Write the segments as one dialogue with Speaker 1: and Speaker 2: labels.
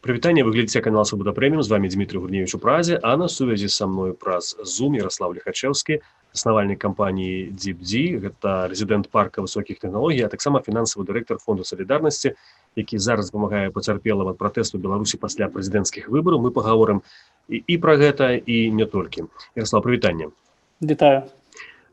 Speaker 1: Прывітанне, вы глядзіце канал Свабода Прэміум, з вами Дмітрий Гурневич у Празе, а на сувязі са мной праз Zoom Ярослав Лихачевскі, заснавальнік кампаніі DeepD, гэта рэзідэнт парка высокіх тэхналогій, а таксама фінансавы дырэктар фонду салідарнасці, які зараз дапамагае пацярпелым ад пратэсту Беларусі пасля прэзідэнцкіх выбараў. Мы пагаворым і пра гэта, і не толькі. Ярослав, прывітанне.
Speaker 2: Вітаю.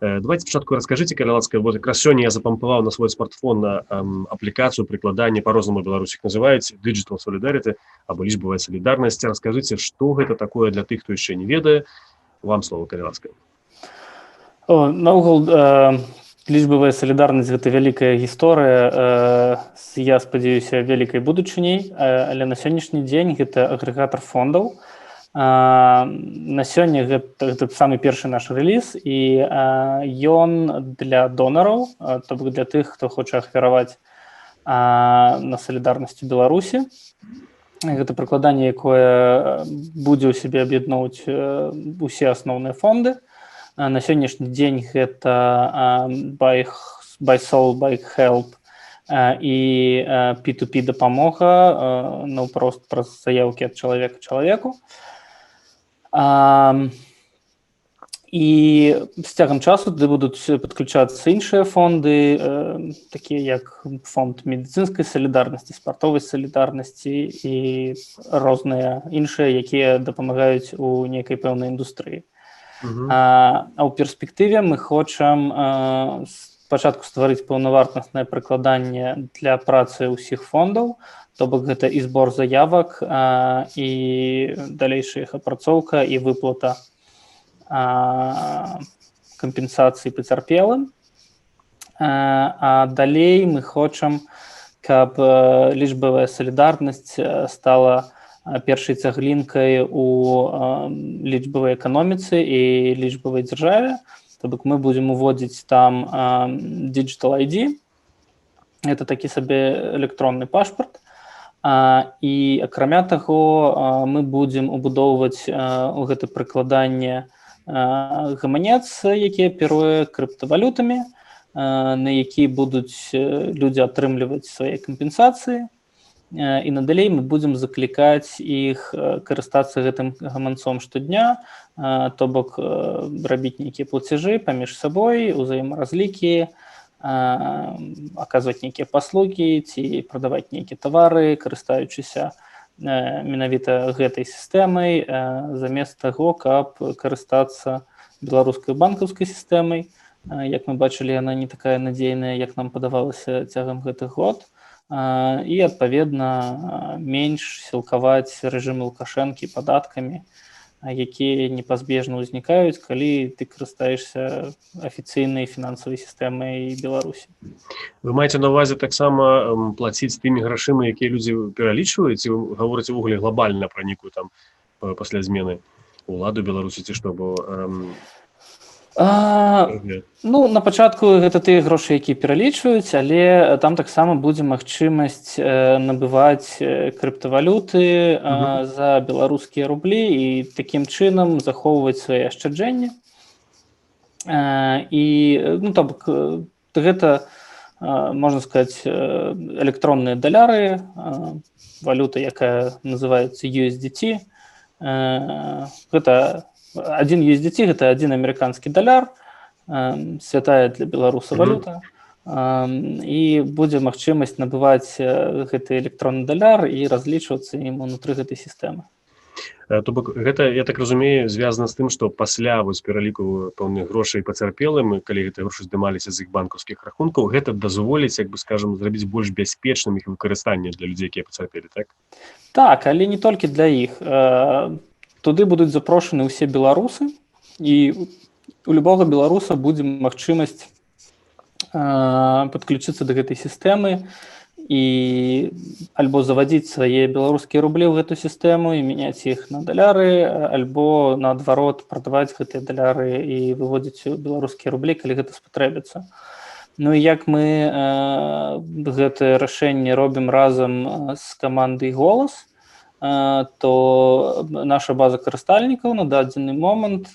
Speaker 1: Давайте спочатку расскажите, калі ласка, вот якраз сёння я запампаваў на свой смартфон на аплікацыю прыкладання, па-рознаму беларусі іх называюць, Digital Solidarity, або лічбавая салідарнасць. Раскажыце, што гэта такое для тых, хто яшчэ не ведае. Вам слово, калі ласка.
Speaker 2: Наогул, лічбавая салідарнасць – гэта вялікая гісторыя, я спадзяюся, вялікай будучыняй, але на сённяшні дзень гэта агрэгатар фондаў. На сёння гэта самы першы наш рэліз, і ён для донараў, то бок для тых, хто хоча ахвяраваць на салідарнасці Беларусі. Гэта прыкладанне, якое будзе ў сябе аб'ядноўваць усе асноўныя фонды. На сённяшні дзень гэта Buy Soul, Buy Help і P2P дапамога, наўпрост праз заяўкі ад чалавека чалавеку. І з цягам часу туды будуць падключацца іншыя фонды, такія як фонд медыцынскай салідарнасці, спартовай салідарнасці і розныя іншыя, якія дапамагаюць у нейкай пэўнай індустрыі. А ў перспектыве мы хочам спачатку стварыць паўнавартаснае прыкладанне для працы ўсіх фондаў, то бок гэта і збор заявак, і далейшая іх апрацоўка, і выплата кампенсацыі пацярпелым. А далей мы хочам, каб лічбавая салідарнасць стала першай цаглінкай у лічбавай эканоміцы і лічбавай дзяржаве. То бок мы будзем уводзіць там Digital ID. Гэта такі сабе электронны пашпарт. І акрамя таго мы будзем убудоўваць у гэта прыкладанне гаманец, які аперуе крыптавалютамі, на які будуць людзі атрымліваць свае кампенсацыі, і надалей мы будзем заклікаць іх карыстацца гэтым гаманцом штодня, то бок рабіць нейкія плацяжы паміж сабой, узаемаразлікі, аказваць нейкія паслугі ці прадаваць нейкія тавары, карыстаючыся менавіта гэтай сістэмай, замест таго, каб карыстацца беларускай банкаўскай сістэмай. Як мы бачылі, яна не такая надзейная, як нам падавалася цягам гэтых год, і, адпаведна, менш сілкаваць рэжым Лукашэнкі падаткамі, якія непазбежна ўзнікаюць, калі ты карыстаешся афіцыйнай фінансавай сістэмай Беларусі.
Speaker 1: Вы маеце на ўвазе таксама плаціць тымі грашыма, якія людзі пералічваюць, і вы гаворыце ўвогуле глобальна пра нейкую там пасля змены ўладу Беларусі ці што, бо
Speaker 2: на пачатку гэта тыя грошы, якія пералічваюць, але там таксама будзе магчымасць набываць крыптавалюты за беларускія рублі і такім чынам захоўваць свае ашчаджэнні. І то бок гэта, можна сказаць, электронныя даляры, валюта, якая называецца USDT. Гэта один USDT – гэта один амерыканскі даляр, святая для беларуса валюта, і будзе магчымасць набываць гэты электронны даляр і разлічвацца ім унутры гэтай сістэмы.
Speaker 1: То бок гэта, я так разумею, звязана з тым, што пасля пераліку пэўных грошай пацярпелым, калі гэтыя грошы здымаліся з іх банкаўскіх рахункаў, гэта дазволіць, як бы скажам, зрабіць больш бяспечным іх выкарыстанне для людзей, якія пацярпелі, так?
Speaker 2: Так, але не толькі для іх. Туды будуць запрошаны ўсе беларусы, і у любога беларуса будзе магчымасць падключыцца да гэтай сістэмы і альбо завадзіць свае беларускія рублі ў гэту сістэму і мяняць іх на даляры, альбо наадварот прадаваць гэтыя даляры і выводзіць беларускія рублі, калі гэта спатрэбіцца. Ну і як мы гэтае рашэнне робім разам з камандай «Голас», то наша база карыстальнікаў на дадзены момант,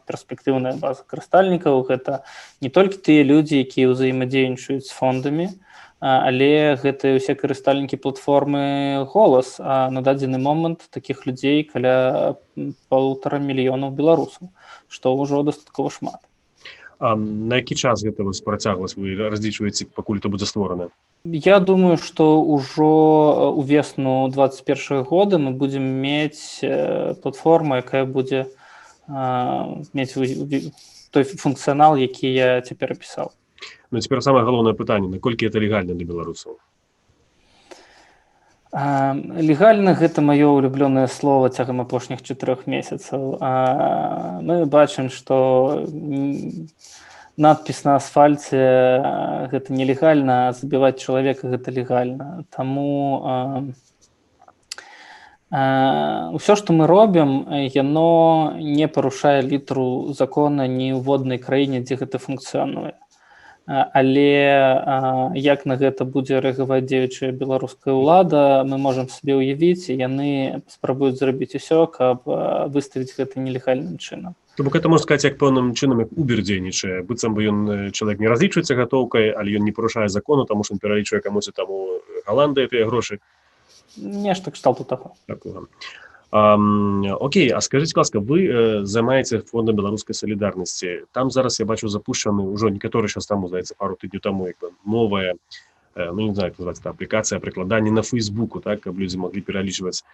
Speaker 2: перспектыўная база карыстальнікаў, гэта не толькі тыя людзі, якія ўзаемадзейнічаюць з фондамі, але гэта ўсе карыстальнікі платформы «Голас», а на дадзены момант такіх людзей каля 1,5 мільёнаў беларусаў, што ўжо дастаткова шмат.
Speaker 1: А на які час гэта працягласць вы разлічваеце, пакуль это будзе створана?
Speaker 2: Я думаю, што ўжо увесну 2021 года мы будзем мець платформу, якая будзе мець той функцыянал, які я цяпер апісаў.
Speaker 1: Ну, цяпер самае галоўнае пытанне, наколькі это легальна для беларусаў?
Speaker 2: Легальна гэта маё ўлюблёнае слово цягам апошніх 4 месяцаў. Мы бачым, што надпіс на асфальце гэта нелегальна, а забіваць чалавека гэта легальна. Таму ўсё, што мы робім, яно не парушае літару закона ні ў воднай краіне, дзе гэта функцыянуе. Але як на гэта будзе рэагаваць дзеючая беларуская ўлада, мы можам сабе ўявіць, і яны спрабуюць зрабіць усё, каб выставіць гэта нелегальным чынам.
Speaker 1: То бок гэта можна сказаць, як пэўным чынам, як Uber дзейнічае, быццам бы ён чалавек не разлічваецца гатоўкай, але ён не парушае закону, таму што ён пералічвае камусь таму Галандыя тыя грошы.
Speaker 2: Нешта кшталту таго.
Speaker 1: Окей, а скажите, ласка, вы займаеце фондом беларускай солідарнасці. Там зараз, я бачу, запущены ўжо некаторы час таму, здаецца, пару тыдняў таму, новая, ну не знаю, як называецца, аплікацыя прыкладання на Фейсбуку, так, каб людзі маглі пералічваць.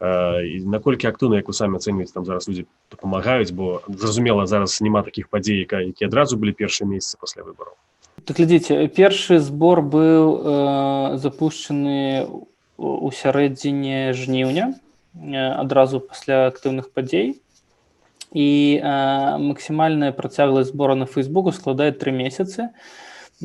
Speaker 1: І наколькі актыўна, як вы самі ацэньваеце, там зараз людзі дапамагаюць, бо зразумела, зараз няма такіх падзей, якія адразу былі першыя месяцы пасля выбараў.
Speaker 2: Так, глядзіце, першы збор быў запущены у сярэдзіне жніўня, адразу пасля актыўных падзей, і максімальная працягласць збора на Фейсбуку складае 3 месяцы,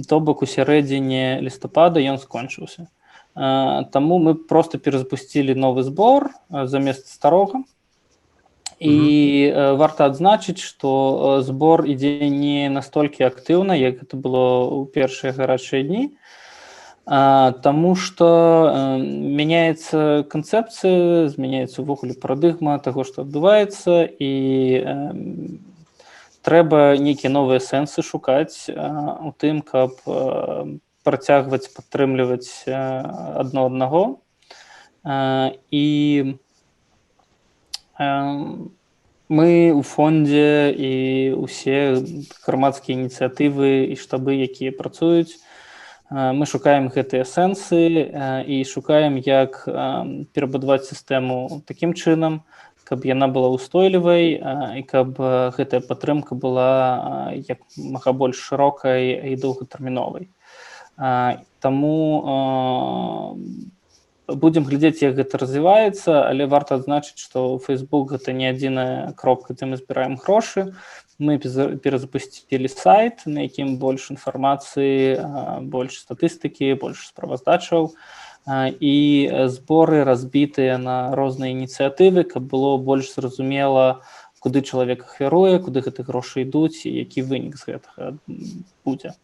Speaker 2: то бок у сярэдзіне лістапада ён скончыўся. Таму мы проста перазапусцілі новы збор замест старога, і варта адзначыць, што збор ідзе не настолькі актыўна, як гэта было ў першыя гарачыя дні, таму што мяняецца канцэпцыя, змяняецца ўвогуле парадыгма таго, што адбываецца, і трэба нейкія новыя сэнсы шукаць у тым, каб працягваць падтрымліваць адно аднаго. І мы ў фондзе і ўсе грамадскія ініцыятывы і штабы, якія працуюць, мы шукаем гэтыя сэнсы і шукаем, як перабудаваць сістэму такім чынам, каб яна была ўстойлівай і каб гэтая падтрымка была як мага больш шырокай і доўгатэрміновай. Таму будзем глядзець, як гэта развіваецца, але варта адзначыць, што Facebook гэта не адзіная кропка, дзе мы збіраем грошы. Мы перазапусцілі сайт, на якім больш інфармацыі, больш статыстыкі, больш справаздачаў, і зборы разбітыя на розныя ініцыятывы, каб было больш зразумела, куды чалавек ахвяруе, куды гэтыя грошы ідуць і які вынік з гэтага будзе.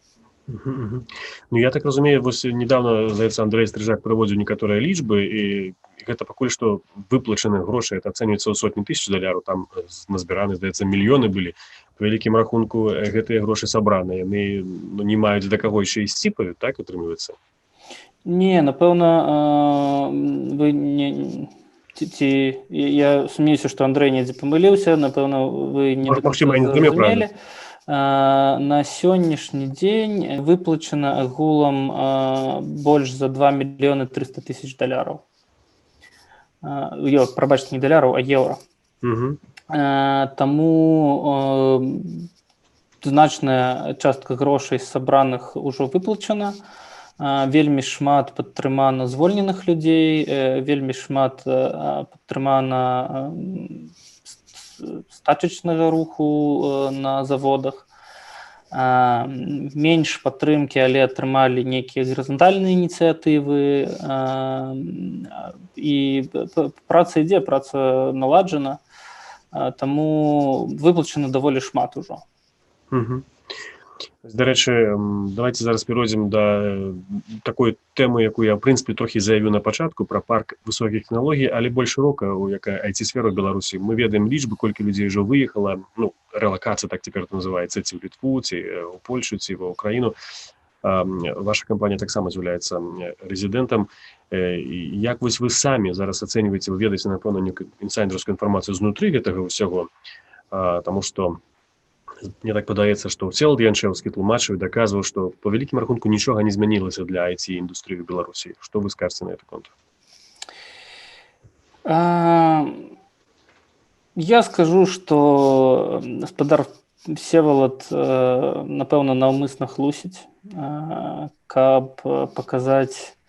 Speaker 1: Ну, я так разумею, вось недавно, здаецца, Андрэй Стрыжак прыводзіў некаторыя лічбы, і гэта пакуль што выплачаны грошы, это ацэньваецца ў сотні тысяч даляраў, там назбіраны, здаецца, мільёны былі. По вялікім рахунку гэтыя грошы сабраны, яны не маюць да каго яшчэ ісці, так атрымліваецца?
Speaker 2: Не, напэўна, вы не... Я сумнеюся, што Андрэй недзе памыліўся, напэўна, вы не зразумелі. На сённяшні дзень выплачана агулам больш за 2 мільёны 300 тысяч даляраў. Прабачце, не даляраў, а еўра. Таму значная частка грошай сабраных ужо выплачана, вельмі шмат падтрымана звольненых людзей, вельмі шмат падтрымана стачачнага руху на заводах. Менш падтрымкі, але атрымалі нейкія гарызантальныя ініцыятывы, і праца ідзе, праца наладжана, таму выплачана даволі шмат ужо.
Speaker 1: Дарэчы, давайте зараз перайдзем да такой тэмы, якую я, в прынцыпе, трохі заявіў на пачатку, пра парк высокіх тэхналогій, але больш шырока, якая IT-сфера ў Беларусі. Мы ведаем лічбы, колькі людзей ўжо выехала, ну, рэлакацыя, так цяпер это называецца, ці ў Літву, ці ў Польшу, ці ва Ўкраіну. Ваша кампанія таксама з'яўляецца рэзідэнтам. Як вось вы самі зараз ацэньваеце, вы ведаеце, напэўна, інсайдерскую інфармацыю знутры гэтага ўсяго, таму што мне так падаецца, што Всеволод Янчэўскі тлумачыў і даказваў, што па вялікім рахунку нічога не змянілася для IT-індустрыі ў Беларусі. Што вы скажаце на гэты конт?
Speaker 2: Я скажу, што гаспадар Всеволод, напэўна, наўмысна хлусіць, каб паказаць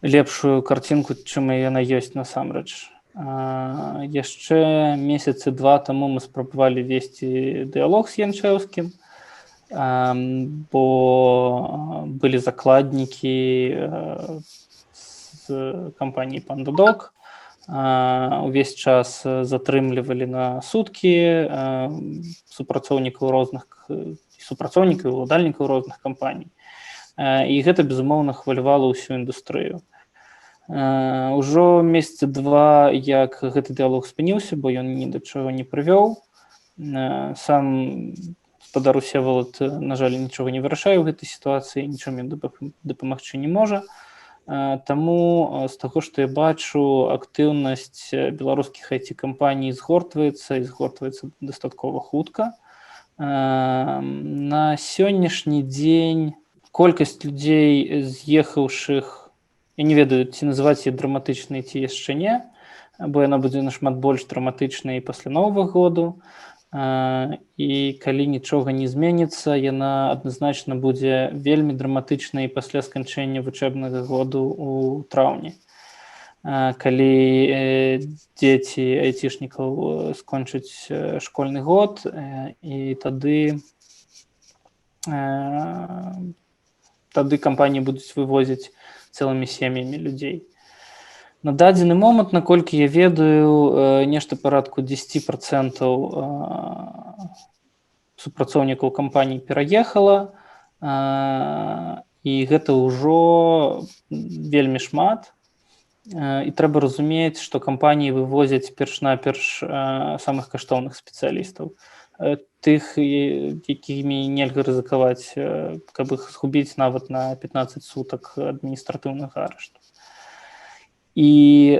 Speaker 2: лепшую карцінку, чым яна ёсць насамрэч. Яшчэ месяцы 2 таму мы спрабавалі весці дыялог з Янчэўскім, бо былі закладнікі з кампаніі PandaDoc, увесь час затрымлівалі на суткі супрацоўнікаў і ўладальнікаў розных кампаній. І гэта, безумоўна, хвалявала ўсю індустрыю. Ужо месяцы 2, як гэты дыялог спыніўся, бо ён ні да чаго не прывёў. Сам гаспадар Всеволод, на жаль, нічога не вырашае ў гэтай сітуацыі, нічым ён дапамагчы не можа. Таму з таго, што я бачу, актыўнасць беларускіх IT-кампаній згортваецца і згортваецца дастаткова хутка. На сённяшні дзень колькасць людзей, з'ехаўшых, я не ведаю, ці называць яе драматычнай, ці яшчэ не, бо яна будзе нашмат больш драматычнай пасля Новага году. І калі нічога не зменіцца, яна адназначна будзе вельмі драматычнай пасля сканчэння вучэбнага году ў траўні. Калі дзеці айцішнікаў скончаць школьны год, і тады кампаніі будуць вывозіць цэлымі сем'ямі людзей. На дадзены момант, наколькі я ведаю, нешта парадку 10% супрацоўнікаў кампаній пераехала, і гэта ўжо вельмі шмат. І трэба разумець, што кампаніі вывозяць перш-наперш самых каштоўных спецыялістаў. Тых, якімі нельга рызыкаваць, каб іх згубіць нават на 15 сутак адміністратыўнага арышту. І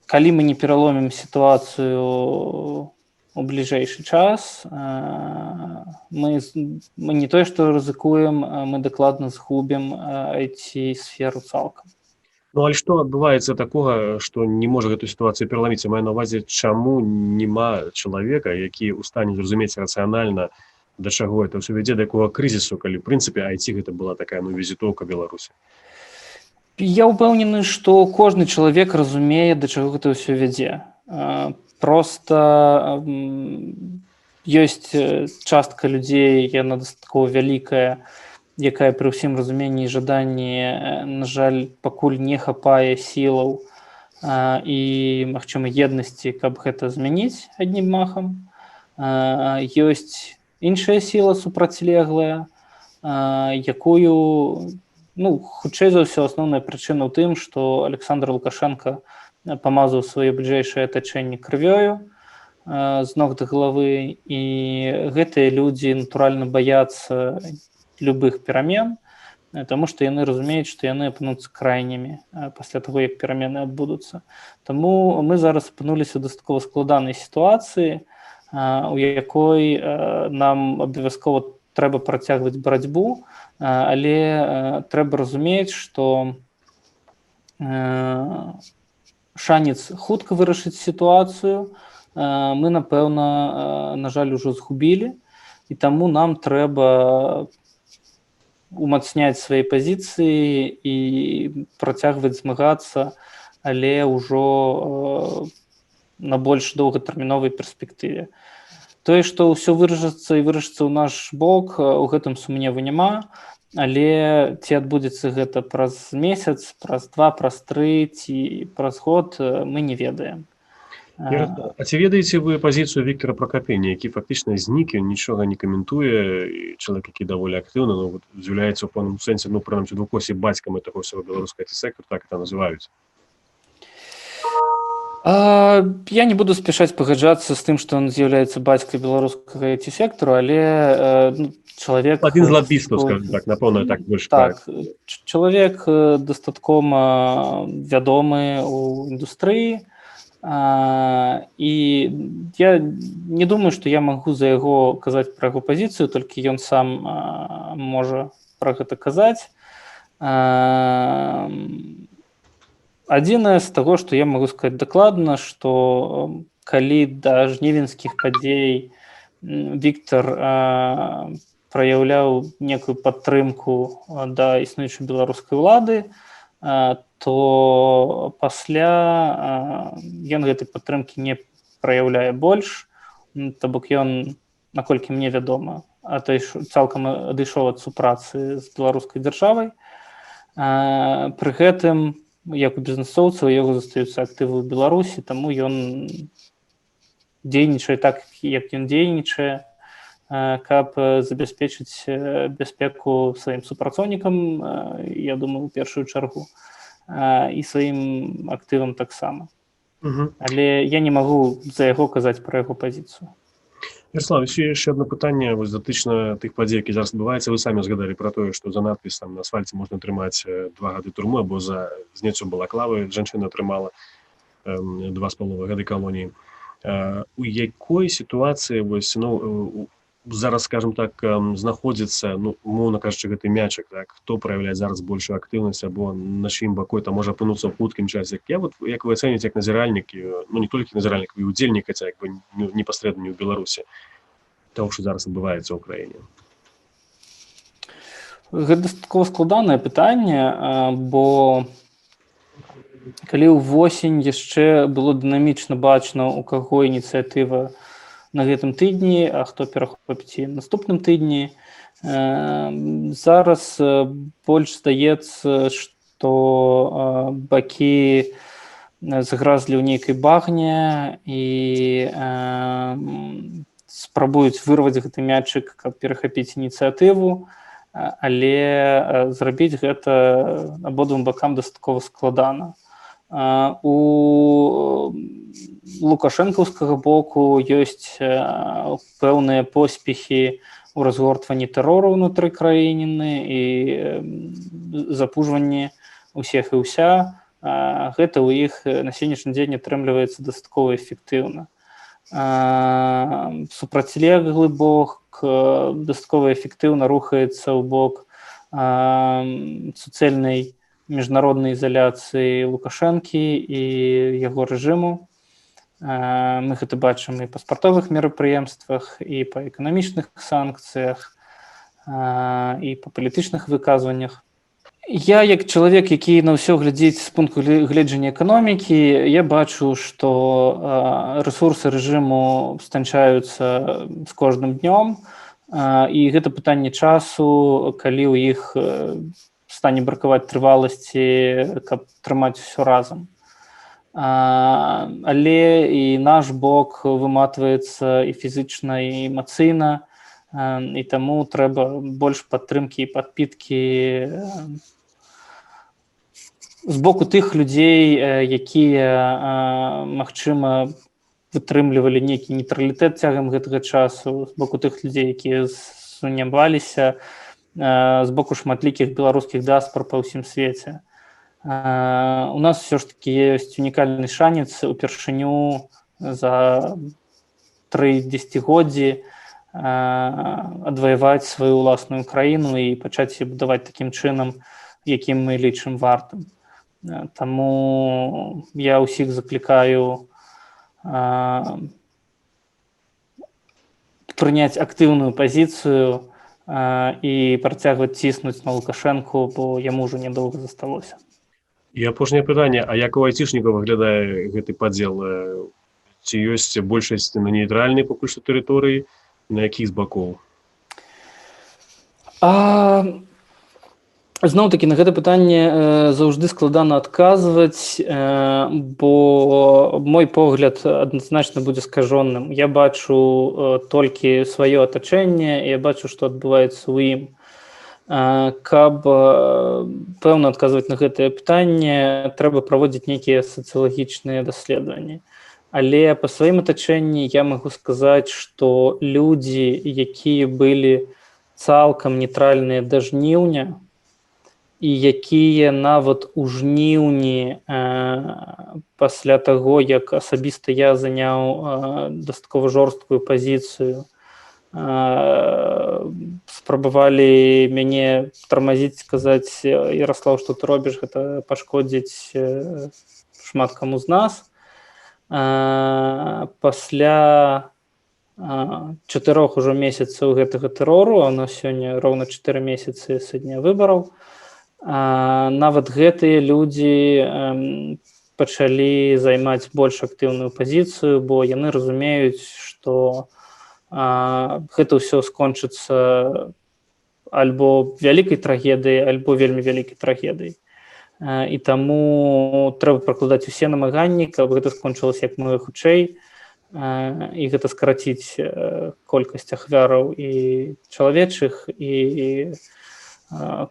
Speaker 2: калі мы не пераломім сітуацыю у бліжэйшы час, мы не тое, што рызыкуем, мы дакладна згубім IT-сферу цалкам.
Speaker 1: Ну, але што адбываецца такога, што не можа гэту сітуацыю пераламіць? Я маю на ўвазе, чаму няма чалавека, які ў стане зразумець рацыянальна, да чаго гэта ўсё вядзе, да якога крызісу, калі, в прынцыпе, IT гэта была такая, візітоўка Беларусі.
Speaker 2: Я ўпэўнены, што кожны чалавек разумее, да чаго гэта ўсё вядзе. Проста ёсць частка людзей, яна дастаткова вялікая, якая пры ўсім разуменні і жаданні, на жаль, пакуль не хапае сілаў і, магчыма, еднасці, каб гэта змяніць аднім махам. Ёсць іншая сіла супрацьлеглая, якую, хутчэй за ўсё, асноўная прычына ў тым, што Александр Лукашенко памазаў сваё бліжэйшае атачэнне крывёю з ног да галавы, і гэтыя людзі, натуральна, баяцца любых перамен, таму што яны разумеюць, што яны апынуцца крайнімі пасля таго, як перамены адбудуцца. Таму мы зараз апынуліся ў дастаткова складанай сітуацыі, у якой нам абавязкова трэба працягваць барацьбу, але трэба разумець, што шанец хутка вырашыць сітуацыю мы, напэўна, на жаль, ужо згубілі, і таму нам трэба умацняць свае пазіцыі і працягваць змагацца, але ўжо на больш доўгатэрміновай перспектыве. Тое, што ўсё вырашыцца і вырашыцца ў наш бок, у гэтым сумневу няма, але ці адбудзецца гэта праз месяц, праз 2, праз 3 ці праз год, мы не ведаем.
Speaker 1: А ці ведаеце вы пазіцыю Віктора Пракапеня, які фактычна знік, ён нічога не каментуе, чалавек, які даволі актыўна, з'яўляецца ў пэўным сэнсе, прынамсі, двукосі бацькам гэтага ўсяго беларускага IT-сектару, так это называюць.
Speaker 2: Я не буду спяшаць пагаджацца з тым, што ён з'яўляецца бацькай беларускага IT-сектару, але чалавек
Speaker 1: Адзін з лабістаў, скажем так, напэўна, так больш
Speaker 2: так, чалавек дастаткова вядомы ў індустрыі, і я не думаю, што я магу за яго казаць пра яго пазіцыю, толькі ён сам можа пра гэта казаць. Адзінае з таго, што я магу сказаць дакладна, што калі да жнівеньскіх падзей Віктор праяўляў некую падтрымку да існуючай беларускай улады, то пасля ён гэтай падтрымкі не праяўляе больш, то бок ён, наколькі мне вядома, цалкам адышоў ад супрацы з беларускай дзяржавай. Пры гэтым, як у бізнэсоўца, у яго застаюцца актывы ў Беларусі, таму ён дзейнічае так, як ён дзейнічае, каб забяспечыць бяспеку сваім супрацоўнікам, я думаю, у першую чаргу, і сваім актывам таксама. Але я не магу за яго казаць пра яго пазіцыю.
Speaker 1: Ярослав, яшчэ одно пытанне датычна тых падзей, які зараз адбываецца. Вы самі згадалі пра тое, што за надпіс на асфальце можна атрымаць 2 гады турмы, або за зняццё балаклавы жанчына атрымала 2,5 гады калоніі. У якой сітуацыі зараз, скажем так, знаходзіцца, умоўна кажучы, гэты мячык, так, хто праяўляе зараз большую актыўнасць, або на чыім баку это можа апынуцца ў хуткім часе? Як вы ацэніце як назіральнік, не толькі назіральнік, і удзельнік, як бы непасрэдна не ў Беларусі, того, што зараз адбываецца ў краіне?
Speaker 2: Гэта дастаткова складанае пытанне, бо калі ўвосень яшчэ было дынамічна бачна, у каго ініцыятыва на гэтым тыдні, а хто перахопіць наступным тыдні, зараз больш здаецца, што бакі загразлі ў нейкай багне і спрабуюць вырваць гэты мячык, каб перахапіць ініцыятыву, але зрабіць гэта абодвум бакам дастаткова складана. У лукашэнкаўскага боку ёсць пэўныя поспехі ў разгортванні тэрору ўнутры краіны і запужванні ўсіх і ўся. Гэта ў іх на сённяшні дзень атрымліваецца дастаткова эфектыўна. Супрацьлеглы бок дастаткова эфектыўна рухаецца ў бок суцэльнай міжнароднай ізаляцыі Лукашэнкі і яго рэжыму. Мы гэта бачым і па спартовых мерапрыемствах, і па эканамічных санкцыях, і па палітычных выказваннях. Я, як чалавек, які на ўсё глядзіць з пункту гледжання эканомікі, я бачу, што рэсурсы рэжыму станчаюцца з кожным днём, і гэта пытанне часу, калі ў іх стане бракаваць трываласці, каб трымаць усё разам. Але і наш бок выматваецца і фізічна, і эмацыйна, і таму трэба больш падтрымкі і падпіткі з боку тых людзей, якія, магчыма, вытрымлівалі нейкі нейтралітэт цягам гэтага часу, з боку тых людзей, якія сумняваліся, з боку шматлікіх беларускіх дыаспор па ўсім свеце. У нас все ж таки ёсць унікальны шанец упершыню за 3 дзесяцігоддзі адваяваць сваю ўласную краіну і пачаць будаваць такім чынам, якім мы лічым вартым. Таму я ўсіх заклікаю прыняць актыўную пазіцыю і працягваць ціснуць на Лукашэнку, бо яму ўжо нядоўга засталося.
Speaker 1: І апошняе пытанне, а як у айцішнікаў выглядае гэты падзел? Ці ёсць большасць на нейтральнай пакуль што тэрыторыі, на якіх з бакоў?
Speaker 2: Зноў-такі на гэта пытанне заўжды складана адказваць, бо мой погляд адназначна будзе скажоным. Я бачу толькі сваё атачэнне, і я бачу, што адбываецца ў ім. Каб пэўна адказваць на гэтае пытанне, трэба праводзіць нейкія сацыялагічныя даследаванні. Але па сваім атачэнні я магу сказаць, што людзі, якія былі цалкам нейтральныя да жніўня, і якія нават у жніўні пасля таго, як асабіста я заняў дастаткова жорсткую пазіцыю, спрабавалі мяне тармазіць, сказаць: Яраслаў, што ты робіш, гэта пашкодзіць шмат каму з нас. Пасля 4 ужо месяцаў гэтага тэрору, а у нас сёння роўна 4 месяцы са дня выбараў, нават гэтыя людзі пачалі займаць больш актыўную пазіцыю, бо яны разумеюць, што гэта ўсё скончыцца альбо вялікай трагедыяй, альбо вельмі вялікай трагедыяй. І таму трэба прыкладаць усе намаганні, каб гэта скончылася як мага хутчэй, і гэта скараціць колькасць ахвяраў і чалавечых, і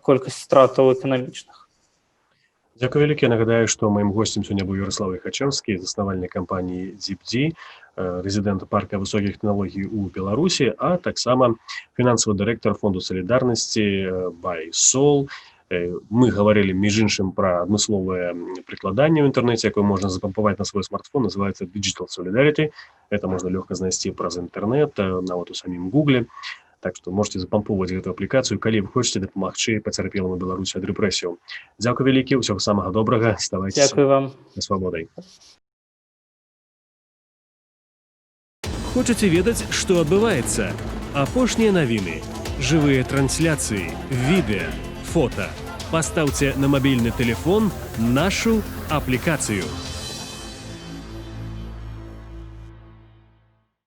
Speaker 2: колькасць стратаў эканамічных.
Speaker 1: Дзякуй вялікі. Нагадаю, што маім госцем сёння быў Яраслаў Ліхачэўскі, заснавальнік кампаніі DeepD, рэзідэнт парка высокіх тэхналогій у Беларусі, а таксама фінансавы дырэктар фонду салідарнасці BuySol. Мы гаварылі, між іншым, пра адмысловае прыкладанне ў інтэрнэце, якое можна запампаваць на свой смартфон, называецца Digital Solidarity. Это можна лёгка знайсці праз інтэрнэт, нават у самім Гугле. Так што можете запампоўваць гэту аплікацыю, калі вы хочаце дапамагчы пацярпелым у Беларусі ад рэпрэсіяў. Дзякуй вялікі, усяго самага добрага, ставайцеся
Speaker 2: Дзякуй вам.
Speaker 1: на свабодай.
Speaker 3: Хочаце ведаць, што адбываецца? Апошнія навіны, жывыя трансляцыі, відэа, фота. Пастаўце на мабільны тэлефон нашу аплікацыю.